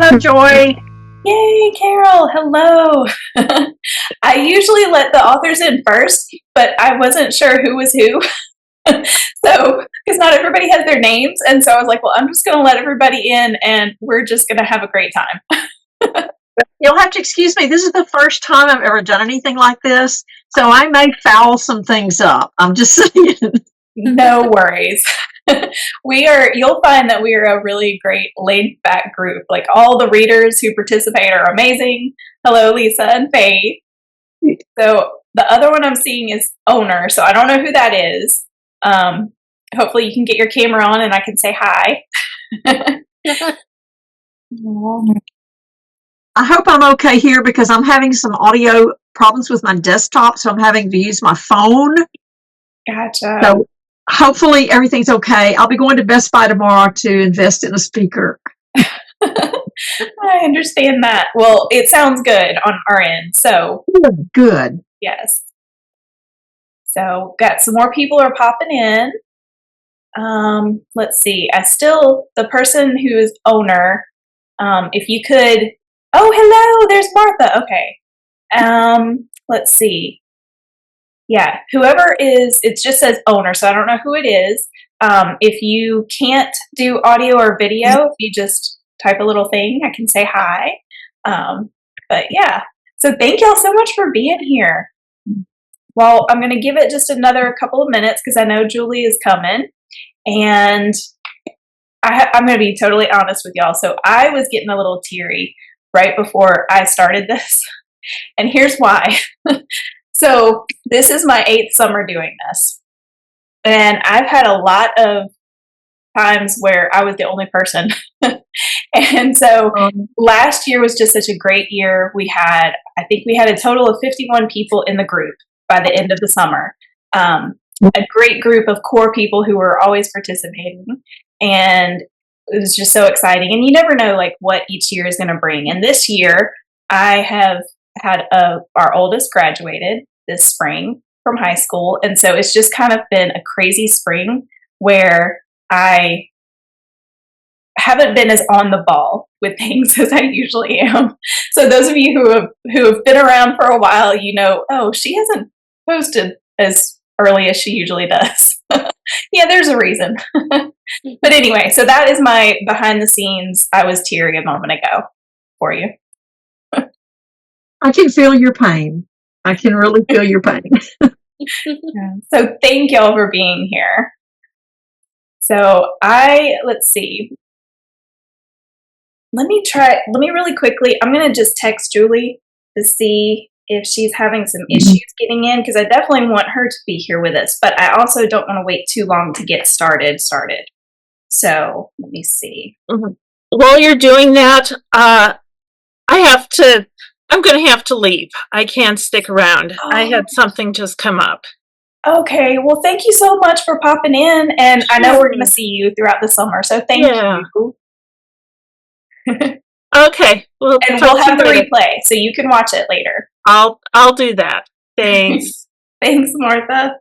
Hello, Joy. Yay, Carole, hello. I usually let the authors in first, but I wasn't sure who was who. So, because not everybody has their names. And so I was like, well, I'm just going to let everybody in and we're just going to have a great time. You'll have to excuse me. This is the first time I've ever done anything like this, so I may foul some things up. I'm just saying. No worries. You'll find that we are a really great laid back group. Like all the readers who participate are amazing. Hello, Lisa and Faye. So the other one I'm seeing is Owner. So I don't know who that is. Hopefully you can get your camera on and I can say hi. I hope I'm okay here because I'm having some audio problems with my desktop, so I'm having to use my phone. Gotcha. So hopefully everything's okay. I'll be going to Best Buy tomorrow to invest in a speaker. I understand that. Well, it sounds good on our end. So good. Yes. So got some more people are popping in. Let's see. The person who is Owner, if you could, oh, hello, there's Martha. Okay. Let's see. Yeah, whoever it just says Owner, so I don't know who it is. If you can't do audio or video, if you just type a little thing, I can say hi. But yeah, so thank y'all so much for being here. Well, I'm going to give it just another couple of minutes because I know Julie is coming. And I'm going to be totally honest with y'all. So I was getting a little teary right before I started this. And here's why. So this is my 8th summer doing this. And I've had a lot of times where I was the only person. And so last year was just such a great year. I think we had a total of 51 people in the group by the end of the summer. A great group of core people who were always participating. And it was just so exciting. And you never know like what each year is going to bring. And this year I have had our oldest graduated this spring from high school. And so it's just kind of been a crazy spring where I haven't been as on the ball with things as I usually am. So those of you who have been around for a while, you know, oh, she hasn't posted as early as she usually does. Yeah, there's a reason. But anyway, so that is my behind the scenes. I was teary a moment ago for you. I can feel your pain. I can really feel your pain. So thank y'all for being here. So let's see. Let me really quickly, I'm going to just text Julie to see if she's having some issues getting in, because I definitely want her to be here with us, but I also don't want to wait too long to get started. So let me see. While you're doing that, I'm going to have to leave. I can't stick around. I had something just come up. Okay, well, thank you so much for popping in, and I know we're going to see you throughout the summer, so thank you. Okay, and we'll have the replay, so you can watch it later. I'll do that. Thanks. Thanks, Martha.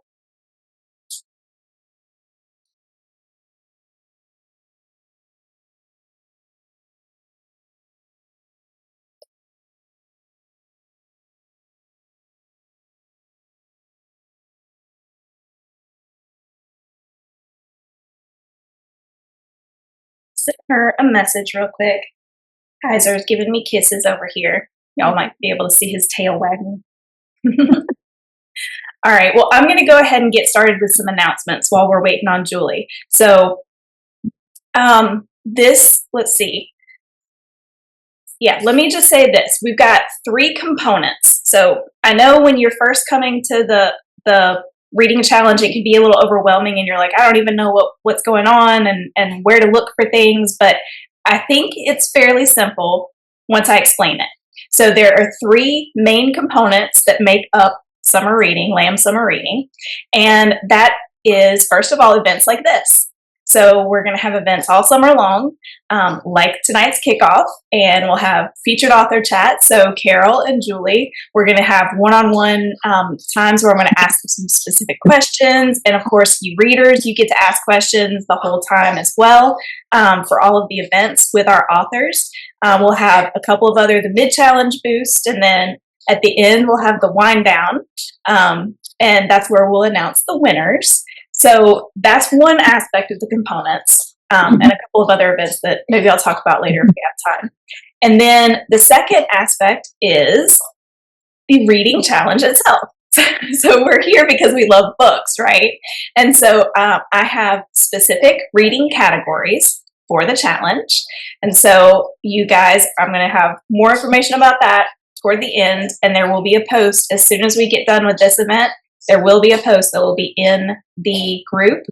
Send her a message real quick. Kaiser's giving me kisses over here. Y'all might be able to see his tail wagging. All right, well, I'm going to go ahead and get started with some announcements while we're waiting on Julie. So let's see. Yeah, let me just say this. We've got 3 components. So I know when you're first coming to the reading challenge, it can be a little overwhelming and you're like, I don't even know what's going on and where to look for things. But I think it's fairly simple once I explain it. So there are 3 main components that make up summer reading, LAM summer reading. And that is, first of all, events like this. So we're going to have events all summer long, like tonight's kickoff, and we'll have featured author chats. So Carole and Julie, we're going to have one-on-one times where I'm going to ask them some specific questions. And of course, you readers, you get to ask questions the whole time as well for all of the events with our authors. We'll have a couple of the mid-challenge boost, and then at the end, we'll have the wind down, and that's where we'll announce the winners. So that's one aspect of the components, and a couple of other events that maybe I'll talk about later if we have time. And then the second aspect is the reading challenge itself. So we're here because we love books, right? And so I have specific reading categories for the challenge. And so you guys, I'm going to have more information about that toward the end, and there will be a post as soon as we get done with this event. There will be a post that will be in the group.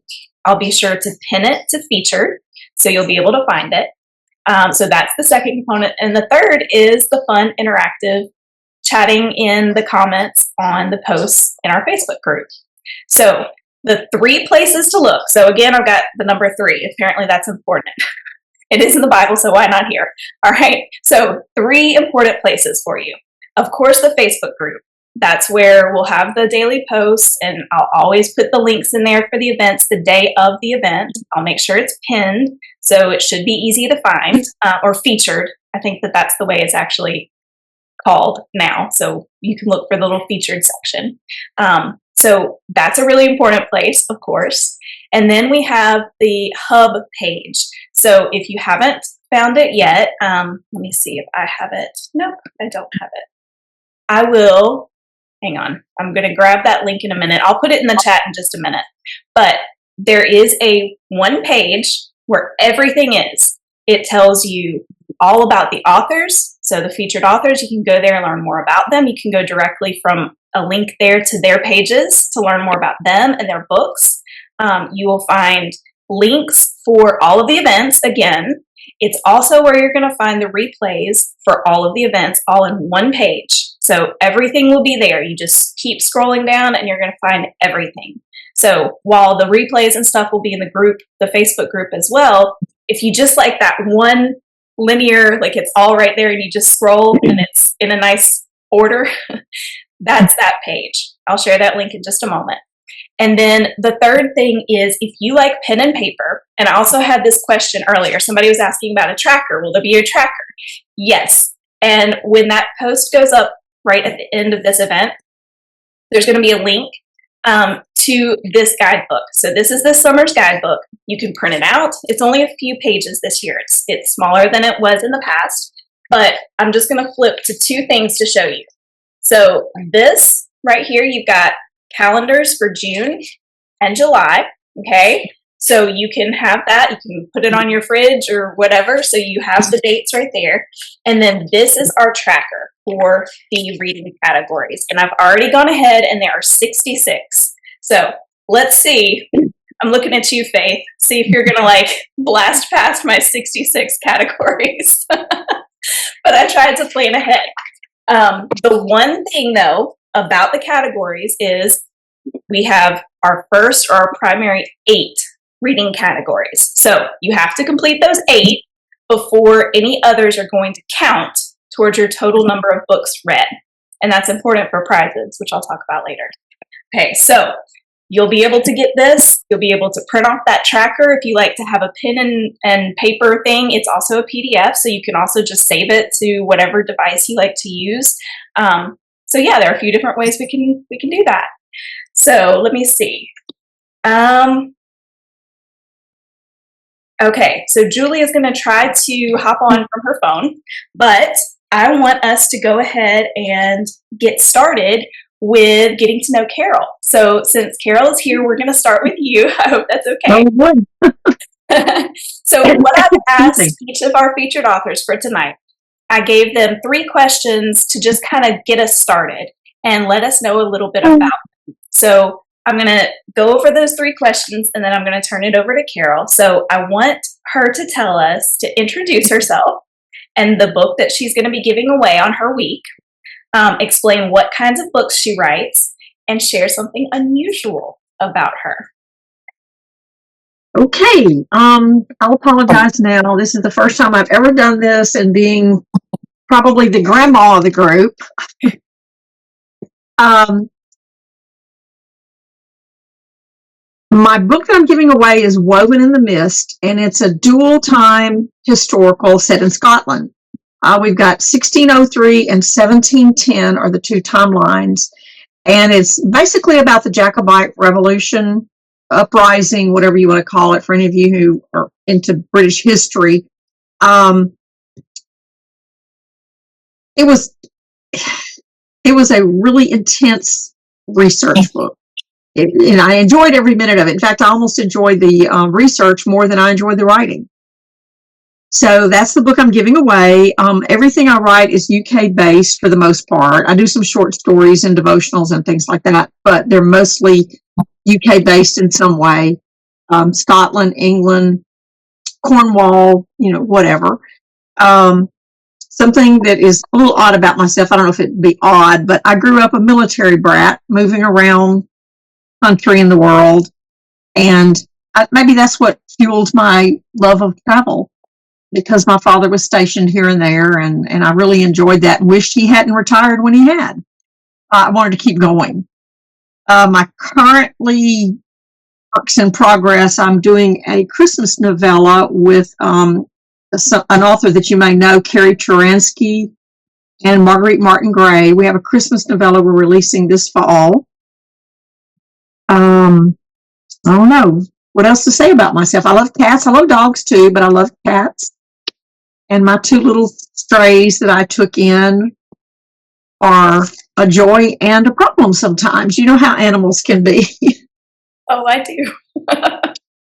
I'll be sure to pin it to featured, so you'll be able to find it. So that's the second component. And the third is the fun, interactive chatting in the comments on the posts in our Facebook group. So the 3 places to look. So again, I've got the number 3. Apparently that's important. It is in the Bible, so why not here? All right. So 3 important places for you. Of course, the Facebook group. That's where we'll have the daily posts, and I'll always put the links in there for the events the day of the event. I'll make sure it's pinned, so it should be easy to find, or featured. I think that's the way it's actually called now, so you can look for the little featured section. So that's a really important place, of course. And then we have the hub page. So if you haven't found it yet, let me see if I have it. Nope, I don't have it. I will. Hang on. I'm going to grab that link in a minute. I'll put it in the chat in just a minute. But there is a one page where everything is. It tells you all about the authors. So the featured authors, you can go there and learn more about them. You can go directly from a link there to their pages to learn more about them and their books. You will find links for all of the events. Again, it's also where you're going to find the replays for all of the events all in one page. So everything will be there. You just keep scrolling down and you're going to find everything. So while the replays and stuff will be in the group, the Facebook group as well, if you just like that one linear, like it's all right there and you just scroll and it's in a nice order, that's that page. I'll share that link in just a moment. And then the third thing is if you like pen and paper, and I also had this question earlier, somebody was asking about a tracker. Will there be a tracker? Yes. And when that post goes up right at the end of this event, there's going to be a link to this guidebook. So this is the summer's guidebook. You can print it out. It's only a few pages this year. It's smaller than it was in the past, but I'm just going to flip to 2 things to show you. So this right here, you've got calendars for June and July, okay? So you can have that. You can put it on your fridge or whatever, so you have the dates right there. And then this is our tracker for the reading categories. And I've already gone ahead, and there are 66. So let's see. I'm looking at you, Faith. See if you're going to blast past my 66 categories. But I tried to plan ahead. The one thing, though, about the categories is we have our first or our primary 8 reading categories. So you have to complete those 8 before any others are going to count towards your total number of books read. And that's important for prizes, which I'll talk about later. Okay, so you'll be able to get this. You'll be able to print off that tracker. If you like to have a pen and paper thing, it's also a PDF, so you can also just save it to whatever device you like to use. So yeah, there are a few different ways we can do that. So let me see. Okay, so Julie is going to try to hop on from her phone, but I want us to go ahead and get started with getting to know Carole. So since Carole is here, we're going to start with you. I hope that's okay. So what I've asked each of our featured authors for tonight, I gave them 3 questions to just kind of get us started and let us know a little bit about them. So I'm going to go over those 3 questions, and then I'm going to turn it over to Carole. So I want her to tell us, to introduce herself and the book that she's going to be giving away on her week, explain what kinds of books she writes, and share something unusual about her. Okay, I'll apologize now. This is the first time I've ever done this, and being probably the grandma of the group. Um, my book that I'm giving away is Woven in the Mist, and it's a dual time historical set in Scotland. We've got 1603 and 1710 are the two timelines, and it's basically about the Jacobite Revolution, uprising, whatever you want to call it, for any of you who are into British history. It was a really intense research book. And I enjoyed every minute of it. In fact, I almost enjoyed the research more than I enjoyed the writing. So that's the book I'm giving away. Everything I write is UK based for the most part. I do some short stories and devotionals and things like that, but they're mostly UK based in some way. Scotland, England, Cornwall, whatever. Something that is a little odd about myself, I don't know if it'd be odd, but I grew up a military brat, moving around country and the world, and maybe that's what fueled my love of travel, because my father was stationed here and there, and I really enjoyed that and wished he hadn't retired when he had. I wanted to keep going. My currently works in progress, I'm doing a Christmas novella with an author that you may know, Carrie Turansky and Marguerite Martin Gray. We have a Christmas novella we're releasing this fall. I don't know what else to say about myself. I love cats. I love dogs too, but I love cats. And my two little strays that I took in are a joy and a problem sometimes. You know how animals can be. Oh, I do.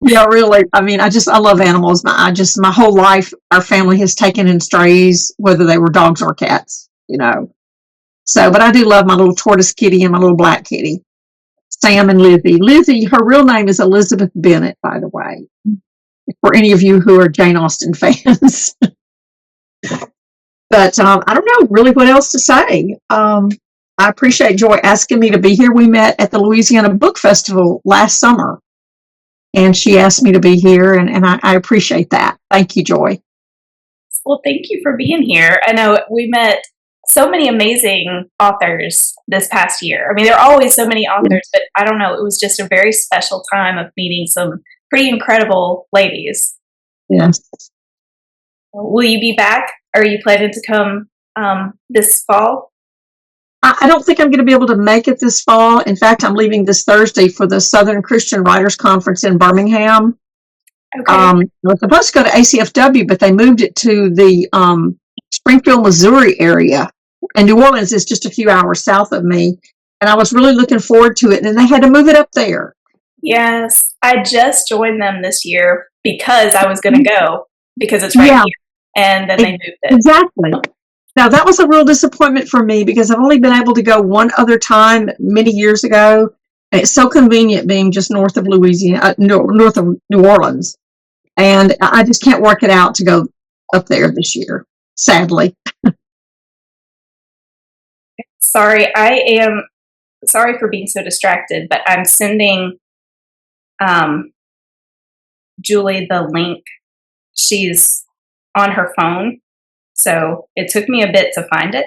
Yeah, really. I mean, I love animals. My whole life, our family has taken in strays, whether they were dogs or cats, So, but I do love my little tortoise kitty and my little black kitty, Sam and Lizzie. Lizzie, her real name is Elizabeth Bennett, by the way, for any of you who are Jane Austen fans. But I don't know really what else to say. I appreciate Joy asking me to be here. We met at the Louisiana Book Festival last summer, and she asked me to be here, and I appreciate that. Thank you, Joy. Well, thank you for being here. I know we met so many amazing authors this past year. I mean, there are always so many authors, but I don't know, it was just a very special time of meeting some pretty incredible ladies. Yes. Will you be back? Are you planning to come this fall? I don't think I'm going to be able to make it this fall. In fact, I'm leaving this Thursday for the Southern Christian Writers Conference in Birmingham. Okay. I was supposed to go to ACFW, but they moved it to the Springfield, Missouri area. And New Orleans is just a few hours south of me. And I was really looking forward to it. And they had to move it up there. Yes. I just joined them this year because I was going to go, because it's right here. And then they moved it. Exactly. Now, that was a real disappointment for me, because I've only been able to go one other time many years ago. And it's so convenient being just north of Louisiana, north of New Orleans. And I just can't work it out to go up there this year, sadly. Sorry, I am sorry for being so distracted, but I'm sending Julie the link. She's on her phone, so it took me a bit to find it.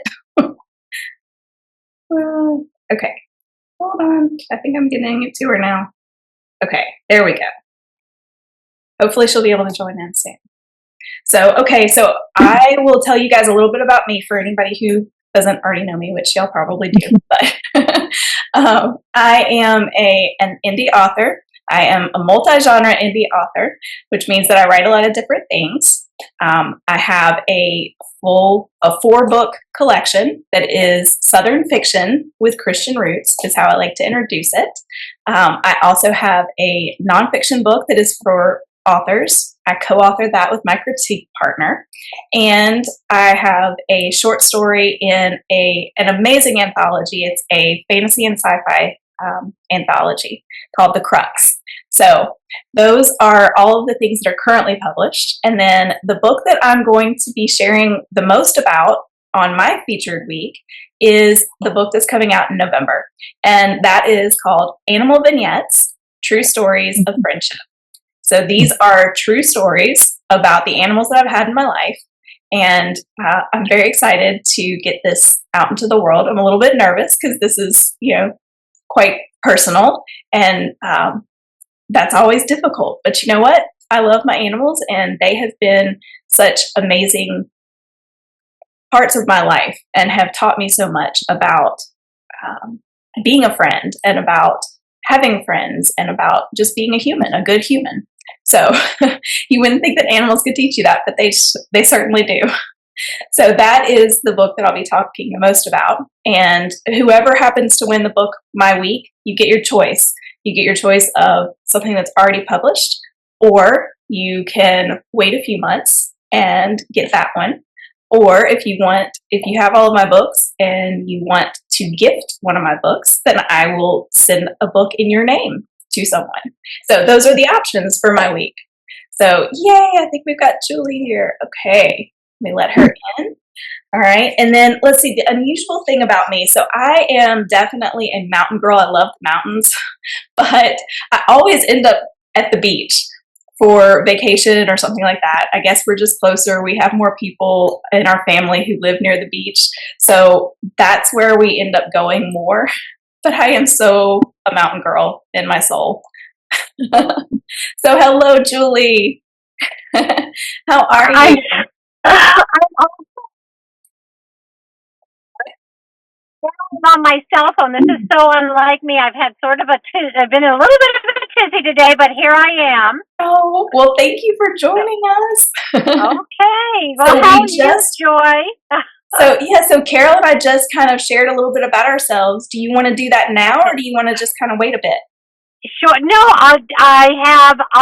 Okay, hold on. I think I'm getting it to her now. Okay, there we go. Hopefully she'll be able to join in soon. So I will tell you guys a little bit about me for anybody who doesn't already know me, which y'all probably do. But I am an indie author. I am a multi-genre indie author, which means that I write a lot of different things. I have a 4-book collection that is Southern fiction with Christian roots, is how I like to introduce it. I also have a nonfiction book that is for authors. I co-authored that with my critique partner. And I have a short story in an amazing anthology. It's a fantasy and sci-fi anthology called The Crux. So those are all of the things that are currently published. And then the book that I'm going to be sharing the most about on my featured week is the book that's coming out in November. And that is called Animal Vignettes, True Stories of Friendship. So these are true stories about the animals that I've had in my life. And I'm very excited to get this out into the world. I'm a little bit nervous because this is, quite personal. And that's always difficult. But you know what? I love my animals, and they have been such amazing parts of my life and have taught me so much about being a friend and about having friends and about just being a human, a good human. So you wouldn't think that animals could teach you that, but they certainly do. So that is the book that I'll be talking the most about. And whoever happens to win the book my week, you get your choice. You get your choice of something that's already published, or you can wait a few months and get that one. Or if you have all of my books and you want to gift one of my books, then I will send a book in your name to someone. So those are the options for my week. So yay, I think we've got Julie here. Okay, let me let her in. All right, and then let's see, the unusual thing about me. So I am definitely a mountain girl. I love the mountains, but I always end up at the beach for vacation or something like that. I guess we're just closer. We have more people in our family who live near the beach. So that's where we end up going more. But I am so a mountain girl in my soul. So hello, Julie. How are you? I'm on my cell phone. This is so unlike me. I've had I've been a little bit of a tizzy today, but here I am. Oh, well, thank you for joining us. Okay. Well, So how we are you, Joy? So Carole and I just kind of shared a little bit about ourselves. Do you want to do that now, or do you want to just kind of wait a bit? Sure. No, I'll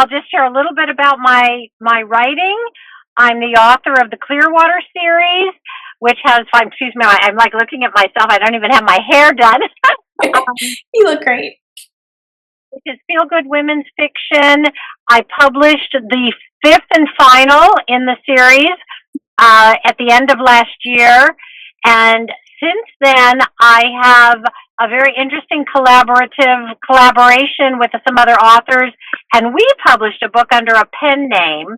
just share a little bit about my writing. I'm the author of the Clearwater series, which has, excuse me, I'm like looking at myself. I don't even have my hair done. You look great. Which is Feel Good Women's Fiction. I published the 5th and final in the series at the end of last year. And since then, I have a very interesting collaboration with some other authors. And we published a book under a pen name.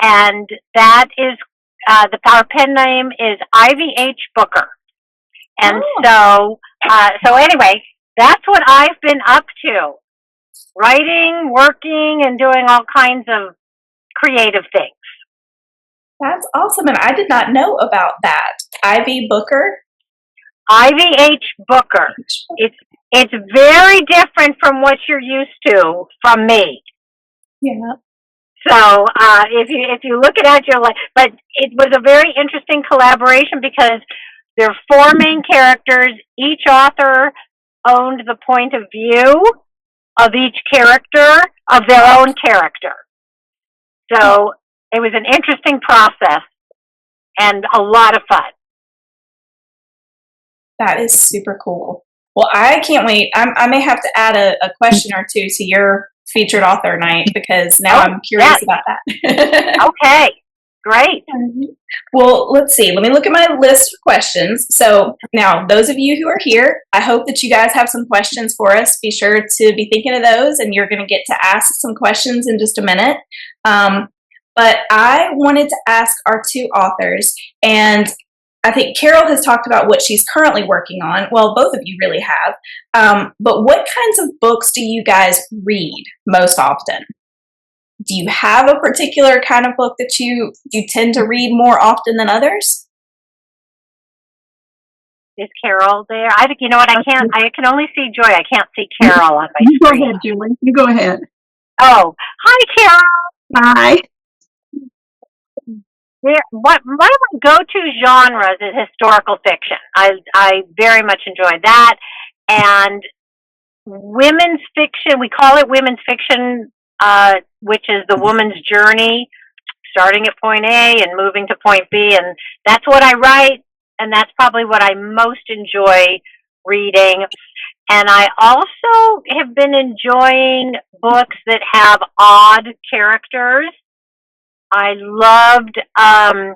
And that is, our pen name is Ivy H. Booker. And so anyway, that's what I've been up to. Writing, working, and doing all kinds of creative things. That's awesome. And I did not know about that. Ivy Booker? Ivy H. Booker. It's very different from what you're used to from me. Yeah. So if you look at it, you're like, but it was a very interesting collaboration because there are 4 main characters. Each author owned the point of view of each character, of their own character. So it was an interesting process and a lot of fun. That is super cool. Well, I can't wait. I may have to add a question or two to your featured author night because now I'm curious about that. Okay, great. Well, let's see. Let me look at my list of questions. So now, those of you who are here, I hope that you guys have some questions for us. Be sure to be thinking of those, and you're going to get to ask some questions in just a minute. But I wanted to ask our 2 authors, and I think Carole has talked about what she's currently working on. Well, both of you really have. But what kinds of books do you guys read most often? Do you have a particular kind of book that you tend to read more often than others? Is Carole there? I think, you know what, I can only see Joy. I can't see Carole on my You screen. go ahead, Julie. You go ahead. Oh, hi, Carole. Bye. One of my go-to genres is historical fiction. I very much enjoy that. And women's fiction, we call it women's fiction, which is the woman's journey, starting at point A and moving to point B. And that's what I write, and that's probably what I most enjoy reading. And I also have been enjoying books that have odd characters. I loved, oh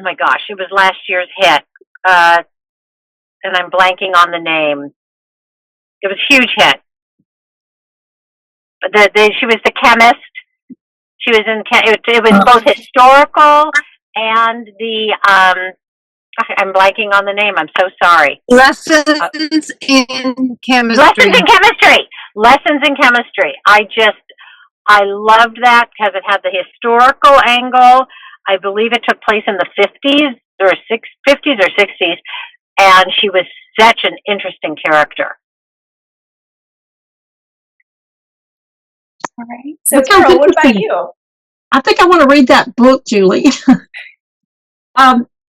my gosh, it was last year's hit, and I'm blanking on the name. It was a huge hit. She was the chemist. She was in. It was both historical and the. I'm blanking on the name. I'm so sorry. Lessons in chemistry. Lessons in chemistry. Lessons in chemistry. I loved that because it had the historical angle. I believe it took place in the 50s or 60s, and she was such an interesting character. All right. So, Carole, what about you? I think I want to read that book, Julie.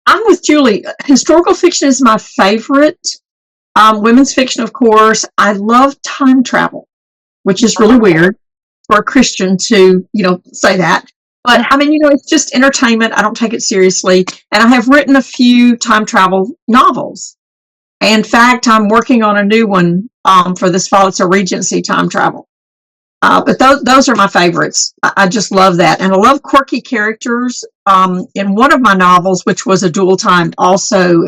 I'm with Julie. Historical fiction is my favorite. Women's fiction, of course. I love time travel, which is really weird for a Christian to, say that. But I mean, it's just entertainment. I don't take it seriously. And I have written a few time travel novels. In fact, I'm working on a new one for this fall. It's a Regency time travel. But those are my favorites. I just love that. And I love quirky characters. In one of my novels, which was a dual time, also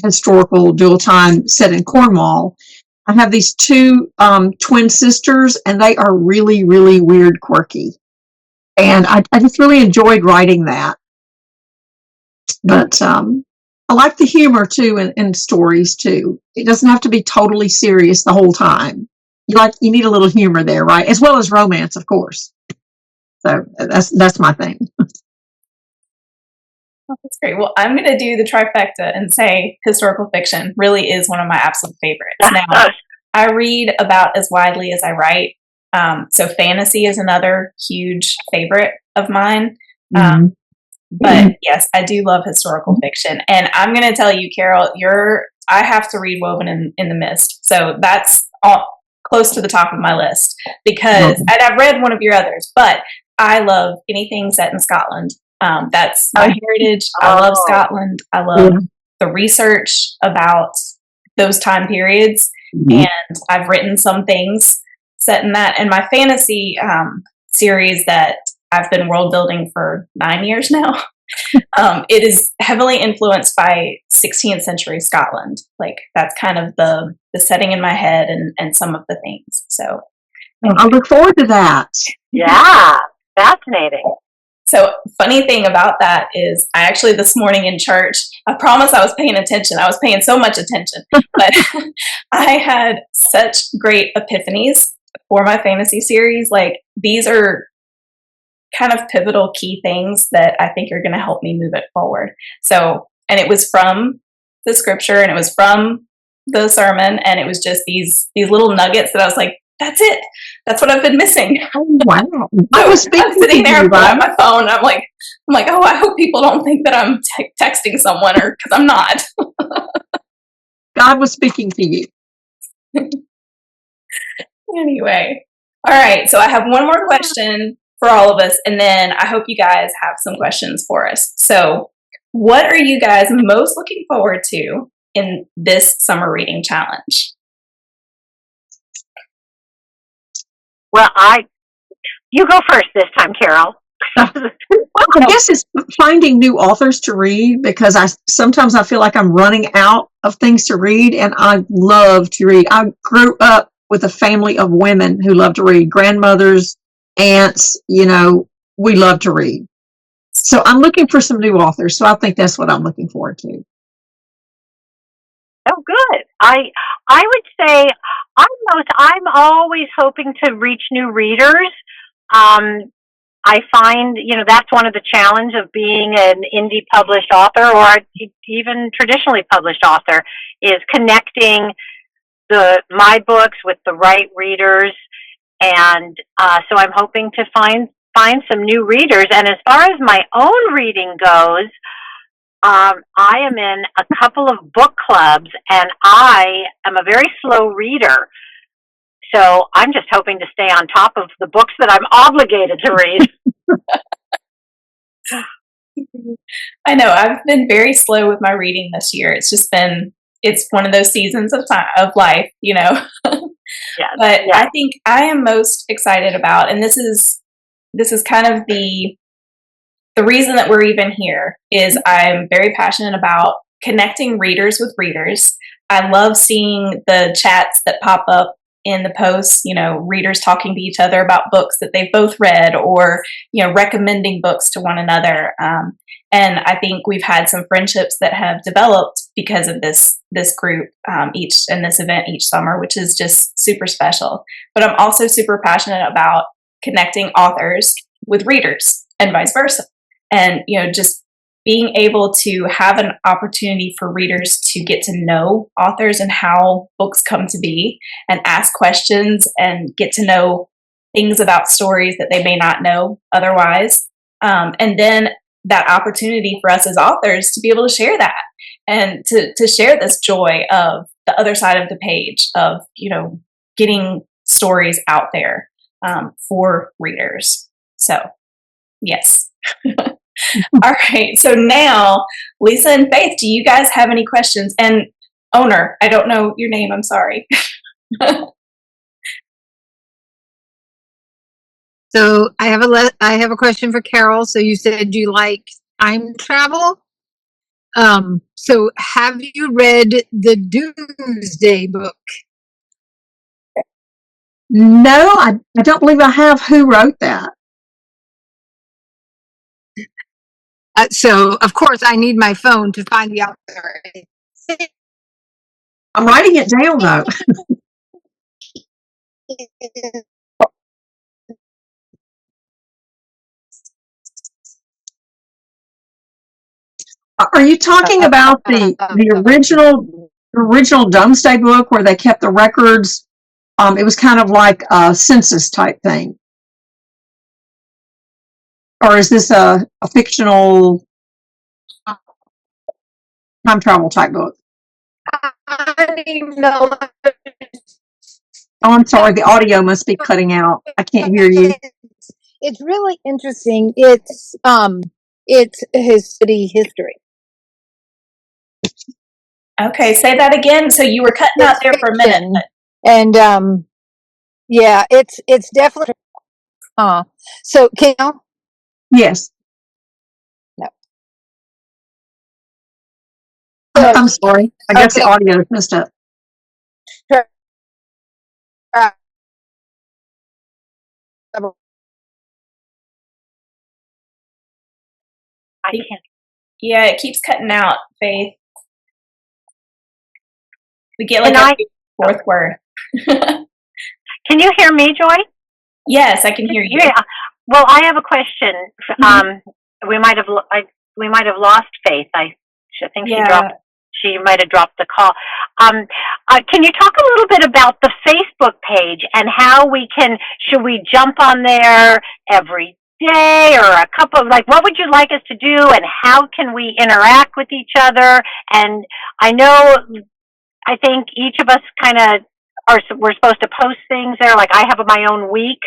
historical dual time set in Cornwall, I have these two twin sisters, and they are really, really weird, quirky. And I just really enjoyed writing that. But I like the humor, too, in stories, too. It doesn't have to be totally serious the whole time. You need a little humor there, right? As well as romance, of course. So that's my thing. Oh, that's great. Well, I'm going to do the trifecta and say historical fiction really is one of my absolute favorites. Now, I read about as widely as I write. So fantasy is another huge favorite of mine. But yes, I do love historical fiction. And I'm going to tell you, Carole, I have to read Woven in the Mist. So that's close to the top of my list because and I've read one of your others, but I love anything set in Scotland. That's my heritage. I love Scotland. I love the research about those time periods, and I've written some things set in that. And my fantasy series that I've been world building for 9 years now, it is heavily influenced by 16th century Scotland. Like that's kind of the setting in my head and some of the things. So I look forward to that. Yeah, fascinating. So funny thing about that is I actually this morning in church, I promise I was paying attention. I was paying so much attention, but I had such great epiphanies for my fantasy series. Like these are kind of pivotal key things that I think are going to help me move it forward. So, and it was from the scripture and it was from the sermon and it was just these little nuggets that I was like, that's it. That's what I've been missing. Oh, wow. I was sitting there on my phone. I'm like, oh, I hope people don't think that I'm texting someone or because I'm not. God was speaking to you. Anyway. All right. So I have one more question for all of us, and then I hope you guys have some questions for us. So what are you guys most looking forward to in this summer reading challenge? Well, you go first this time, Carole. I guess it's finding new authors to read because sometimes I feel like I'm running out of things to read, and I love to read. I grew up with a family of women who love to read, grandmothers, aunts, we love to read. So I'm looking for some new authors. So I think that's what I'm looking forward to. Oh, good. I would say I'm always hoping to reach new readers. I find, that's one of the challenge of being an indie published author or even traditionally published author is connecting my books with the right readers. And so I'm hoping to find some new readers. And as far as my own reading goes, I am in a couple of book clubs, and I am a very slow reader. So I'm just hoping to stay on top of the books that I'm obligated to read. I know. I've been very slow with my reading this year. It's one of those seasons of life, Yes, but yes. I think I am most excited about, and this is kind of the reason that we're even here, is I'm very passionate about connecting readers with readers. I love seeing the chats that pop up in the posts, readers talking to each other about books that they've both read, or, recommending books to one another. And I think we've had some friendships that have developed because of this group and this event each summer, which is just super special. But I'm also super passionate about connecting authors with readers and vice versa. And, just being able to have an opportunity for readers to get to know authors and how books come to be, and ask questions and get to know things about stories that they may not know otherwise. And then that opportunity for us as authors to be able to share that, and to share this joy of the other side of the page of, getting stories out there for readers. So, yes. All right. So now, Lisa and Faith, do you guys have any questions? And owner, I don't know your name. I'm sorry. So I have a question for Carole. So you said you like time travel. So have you read the Doomsday Book? No, I don't believe I have. Who wrote that? So of course I need my phone to find the author. I'm writing it down though. Are you talking about the original Domesday Book where they kept the records? It was kind of like a census type thing. Or is this a fictional time travel type book? I don't even know. Oh, I'm sorry. The audio must be cutting out. I can't hear you. It's really interesting. It's his city history. Okay, say that again. So you were cutting out there for a minute. And yeah, it's definitely. So can you? Yes. No. I'm sorry. I guess the audio is messed up. I can't. Yeah, it keeps cutting out, Faith. We get like a fourth word. Can you hear me, Joy? Yes, I can hear you. Yeah. Well, I have a question. We might have lost Faith. I think she might have dropped the call. Can you talk a little bit about the Facebook page and how should we jump on there every day or a couple, what would you like us to do, and how can we interact with each other? And I think each of us we're supposed to post things there. Like I have my own week.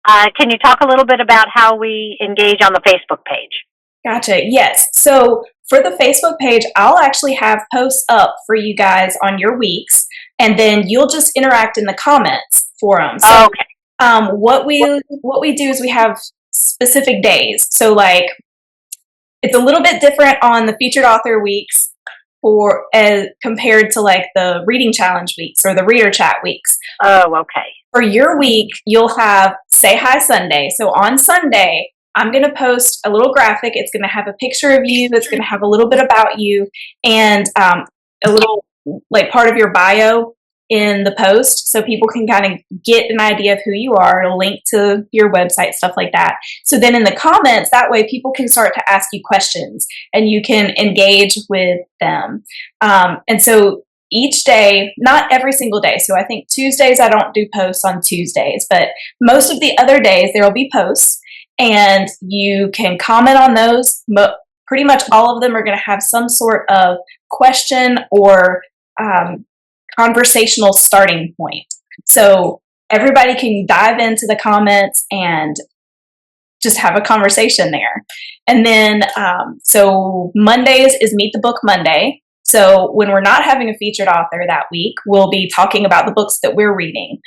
Can you talk a little bit about how we engage on the Facebook page? Gotcha. Yes. So for the Facebook page, I'll actually have posts up for you guys on your weeks, and then you'll just interact in the comments for them. So, okay. What we do is we have specific days. So it's a little bit different on the featured author weeks compared to the reading challenge weeks or the reader chat weeks. Oh, okay. For your week, you'll have Say Hi Sunday. So on Sunday, I'm going to post a little graphic. It's going to have a picture of you. It's going to have a little bit about you, and a little part of your bio in the post, so people can kind of get an idea of who you are, a link to your website, stuff like that. So then in the comments, that way people can start to ask you questions and you can engage with them. And so each day, not every single day. So I think Tuesdays, I don't do posts on Tuesdays, but most of the other days there will be posts, and you can comment on those. Pretty much all of them are going to have some sort of question or conversational starting point. So everybody can dive into the comments and just have a conversation there. And then, so Mondays is Meet the Book Monday. So when we're not having a featured author that week, we'll be talking about the books that we're reading,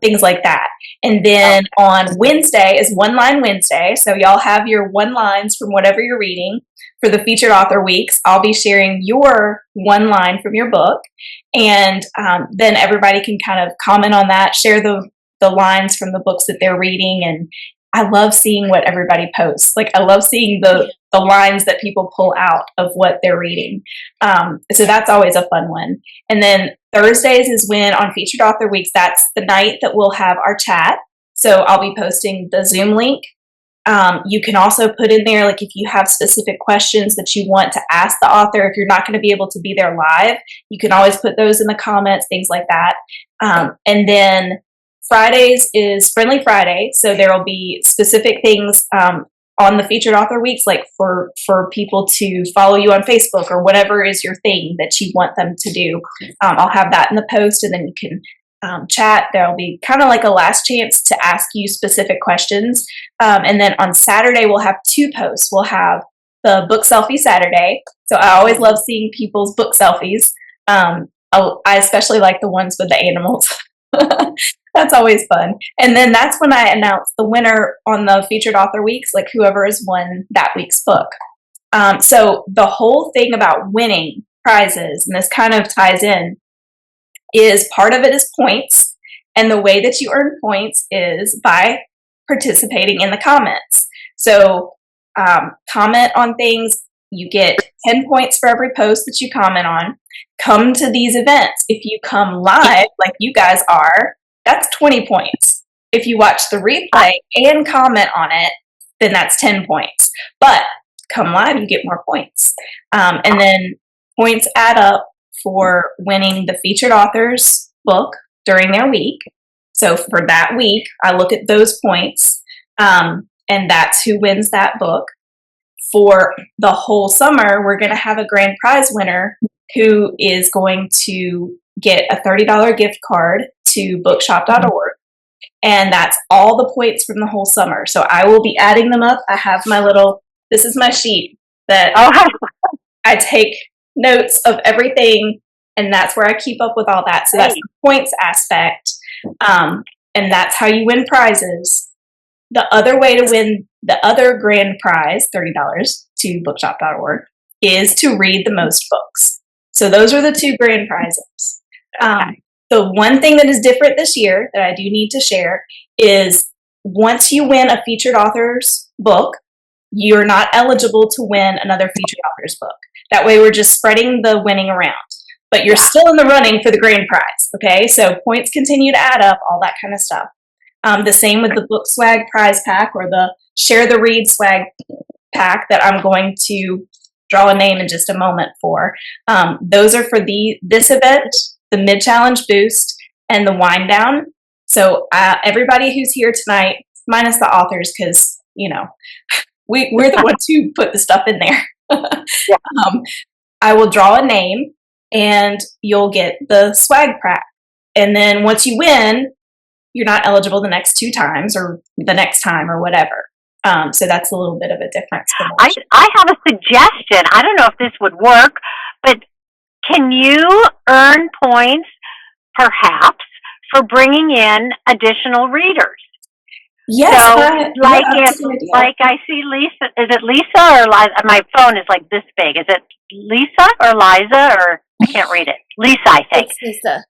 things like that. And then on Wednesday is One Line Wednesday. So y'all have your one lines from whatever you're reading. For the featured author weeks, I'll be sharing your one line from your book. And then everybody can kind of comment on that, share the lines from the books that they're reading. And I love seeing what everybody posts. Like, I love seeing the lines that people pull out of what they're reading. So that's always a fun one. And then Thursdays is when on featured author weeks, that's the night that we'll have our chat. So I'll be posting the Zoom link. You can also put in there, like, if you have specific questions that you want to ask the author, if you're not going to be able to be there live, you can always put those in the comments, things like that. And then Fridays is Friendly Friday, so there will be specific things on the featured author weeks, like for people to follow you on Facebook or whatever is your thing that you want them to do. I'll have that in the post, and then you can chat. There'll be kind of like a last chance to ask you specific questions. And then on Saturday, we'll have 2 posts. We'll have the book selfie Saturday. So I always love seeing people's book selfies. I especially like the ones with the animals. That's always fun. And then that's when I announce the winner on the featured author weeks, like whoever has won that week's book. So the whole thing about winning prizes, and this kind of ties in, is part of it is points. And the way that you earn points is by participating in the comments. So comment on things. You get 10 points for every post that you comment on. Come to these events. If you come live, like you guys are, that's 20 points. If you watch the replay and comment on it, then that's 10 points. But come live, you get more points. And then points add up for winning the featured author's book during their week. So for that week, I look at those points, and that's who wins that book. For the whole summer, we're going to have a grand prize winner who is going to get a $30 gift card to bookshop.org. And that's all the points from the whole summer. So I will be adding them up. I have my this is my sheet that I take notes of everything, and that's where I keep up with all that. So that's the points aspect. And that's how you win prizes. The other way to win the other grand prize, $30 to bookshop.org, is to read the most books. So those are the 2 grand prizes. The one thing that is different this year that I do need to share is once you win a featured author's book, you're not eligible to win another featured author's book. That way we're just spreading the winning around. But you're still in the running for the grand prize, okay? So points continue to add up, all that kind of stuff. The same with the book swag prize pack or the share the read swag pack that I'm going to draw a name in just a moment for. Those are for this event, the mid-challenge boost, and the wind down. So everybody who's here tonight, minus the authors, because, we're the ones who put the stuff in there. I will draw a name, and you'll get the swag pack. And then once you win, you're not eligible the next 2 times or the next time or whatever. So that's a little bit of a difference. I have a suggestion. I don't know if this would work, but can you earn points, perhaps, for bringing in additional readers? Yes. So, like I see Lisa. Is it Lisa or Liza? My phone is like this big. Is it Lisa or Liza or I can't read it. Lisa, I think. It's Lisa.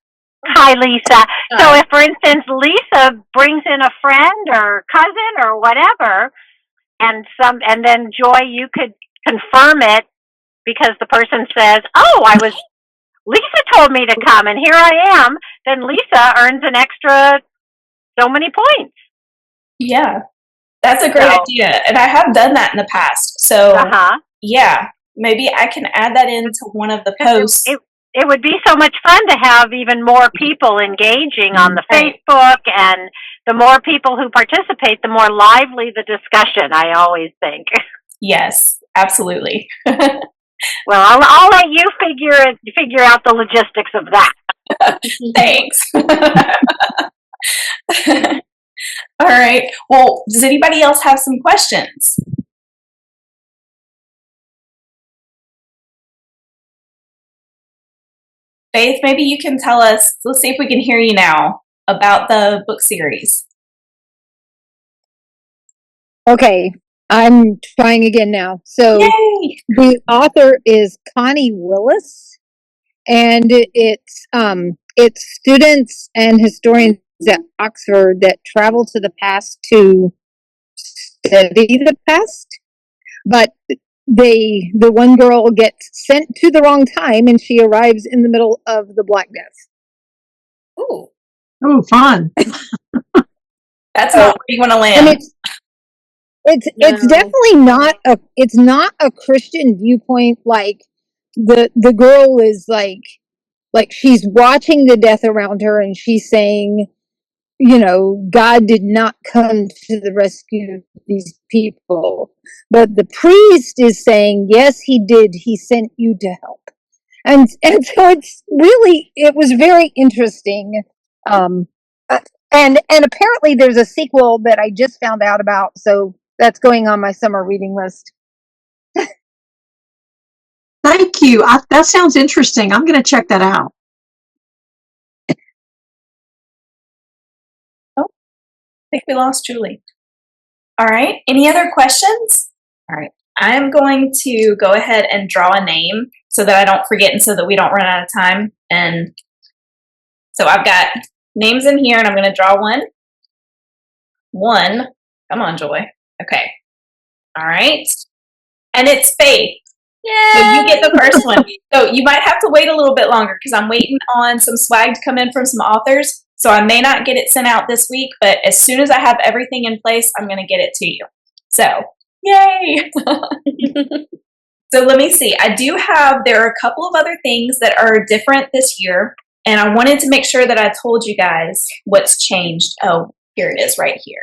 Hi, Lisa. So if, for instance, Lisa brings in a friend or cousin or whatever, and then Joy, you could confirm it because the person says, Lisa told me to come and here I am, then Lisa earns an extra so many points. Yeah, that's a great idea. And I have done that in the past. So yeah, maybe I can add that into one of the posts. It would be so much fun to have even more people engaging on the Facebook, and the more people who participate, the more lively the discussion, I always think. Yes, absolutely. Well, I'll let you figure out the logistics of that. Thanks. All right. Well, does anybody else have some questions? Faith, maybe you can tell us, let's see if we can hear you now, about the book series. Okay, I'm trying again now. So Yay! the author is Connie Willis, and it's students and historians at Oxford that travel to the past to study the past. But the one girl gets sent to the wrong time, and she arrives in the middle of the Black Death. Ooh, Oh, fun. that's not where you want to And land. it's definitely not a Christian viewpoint. Like the girl is like she's watching the death around her, and she's saying, you know, God did not come to the rescue of these people. But the priest is saying, yes, he did. He sent you to help. And so it was very interesting. And apparently there's a sequel that I just found out about. So that's going on my summer reading list. Thank you. That sounds interesting. I'm going to check that out. I think we lost Julie. All right. Any other questions? All right. I am going to go ahead and draw a name so that I don't forget and so that we don't run out of time. And so I've got names in here, and I'm going to draw one. Come on, Joy. Okay. All right. And it's Faith. Yay! So you get the first one. So you might have to wait a little bit longer because I'm waiting on some swag to come in from some authors. So I may not get it sent out this week, but as soon as I have everything in place, I'm going to get it to you. So, yay! So let me see. There are a couple of other things that are different this year, and I wanted to make sure that I told you guys what's changed. Oh, here it is right here.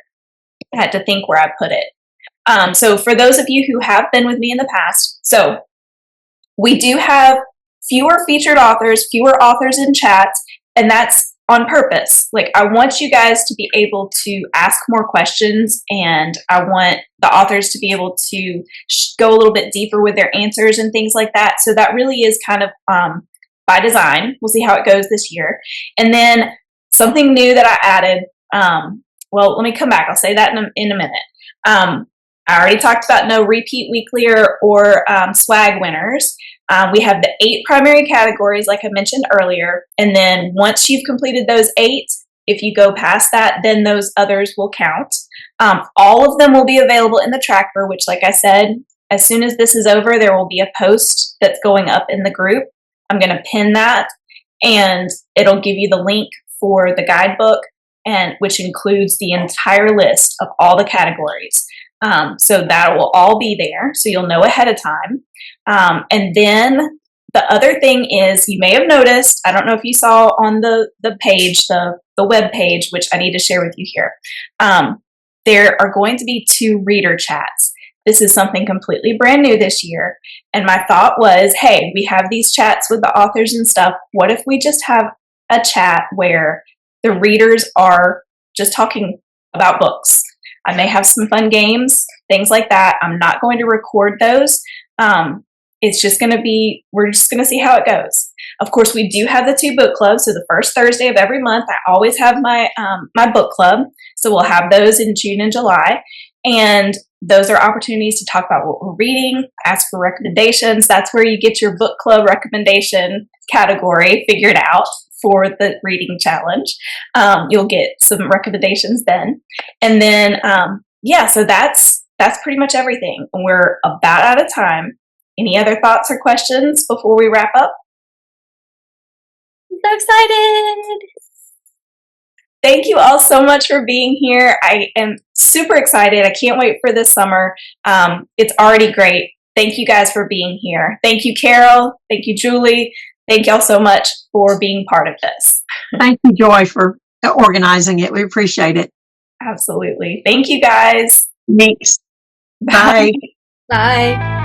I had to think where I put it. So for those of you who have been with me in the past, so we do have fewer featured authors, fewer authors in chats, and that's on purpose. Like, I want you guys to be able to ask more questions, and I want the authors to be able to go a little bit deeper with their answers and things like that. So that really is kind of by design. We'll see how it goes this year. And then something new that I added, well, let me come back. I'll say that in a minute. I already talked about no repeat weekly or swag winners. We have the 8 primary categories, like I mentioned earlier. And then once you've completed those 8, if you go past that, then those others will count. All of them will be available in the tracker, which, like I said, as soon as this is over, there will be a post that's going up in the group. I'm going to pin that, and it'll give you the link for the guidebook, and which includes the entire list of all the categories. So that will all be there, so you'll know ahead of time. And then the other thing is, you may have noticed, I don't know if you saw on the page, the web page, which I need to share with you here. There are going to be 2 reader chats. This is something completely brand new this year. And my thought was, hey, we have these chats with the authors and stuff. What if we just have a chat where the readers are just talking about books? I may have some fun games, things like that. I'm not going to record those. It's just going to be, we're just going to see how it goes. Of course, we do have the 2 book clubs. So the first Thursday of every month, I always have my book club. So we'll have those in June and July. And those are opportunities to talk about what we're reading, ask for recommendations. That's where you get your book club recommendation category figured out for the reading challenge. You'll get some recommendations then. And then, so that's pretty much everything. We're about out of time. Any other thoughts or questions before we wrap up? I'm so excited. Thank you all so much for being here. I am super excited. I can't wait for this summer. It's already great. Thank you guys for being here. Thank you, Carole. Thank you, Julie. Thank y'all so much for being part of this. Thank you, Joy, for organizing it. We appreciate it. Absolutely. Thank you, guys. Thanks. Bye. Bye.